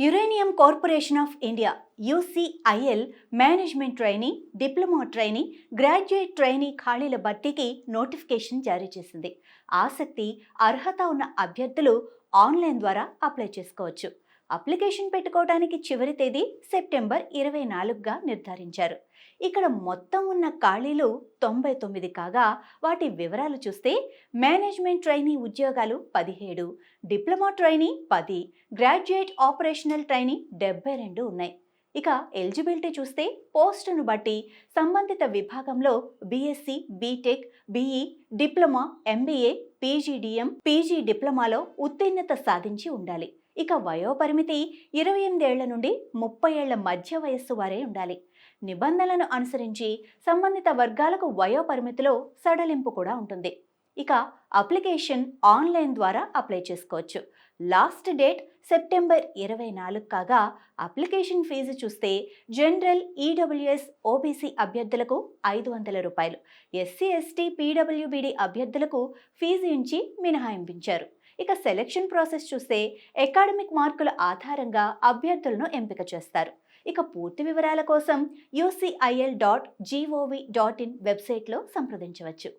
Uranium corporation of India UCIL management trainee, diploma trainee, graduate trainee ఖాళీల భర్తీకి notification జారీ చేసింది. ఆసక్తి, అర్హత ఉన్న అభ్యర్థులు ఆన్లైన్ ద్వారా అప్లై చేసుకోవచ్చు. అప్లికేషన్ పెట్టుకోవడానికి చివరి తేదీ సెప్టెంబర్ 24గా నిర్ధారించారు. ఇక్కడ మొత్తం ఉన్న ఖాళీలు 99 కాగా వాటి వివరాలు చూస్తే మేనేజ్మెంట్ ట్రైనీ ఉద్యోగాలు 17, diploma trainee 10, graduate operational trainee 72 ఉన్నాయి. ఇక ఎలిజిబిలిటీ చూస్తే పోస్టును బట్టి సంబంధిత విభాగంలో BSc, BTech, BE, diploma, MBA, PGDM, PG డిప్లొమాలో ఉత్తీర్ణత సాధించి ఉండాలి. ఇక వయోపరిమితి 28 ఏళ్ల నుండి 30 ఏళ్ల మధ్య వయస్సు వారే ఉండాలి. నిబంధనలను అనుసరించి సంబంధిత వర్గాలకు వయోపరిమితిలో సడలింపు కూడా ఉంటుంది. ఇక అప్లికేషన్ ఆన్లైన్ ద్వారా అప్లై చేసుకోవచ్చు. లాస్ట్ డేట్ సెప్టెంబర్ 24 కాగా అప్లికేషన్ ఫీజు చూస్తే జనరల్, ఈడబ్ల్యూఎస్, ఓబీసీ అభ్యర్థులకు 500 రూపాయలు, ఎస్సీ, ఎస్టీ, పీడబ్ల్యూబీడీ అభ్యర్థులకు ఫీజు నుంచి మినహాయింపించారు. ఇక సెలెక్షన్ ప్రాసెస్ చూస్తే అకాడమిక్ మార్కుల ఆధారంగా అభ్యర్థులను ఎంపిక చేస్తారు. ఇక పూర్తి వివరాల కోసం ucil.gov.in వెబ్సైట్లో సంప్రదించవచ్చు.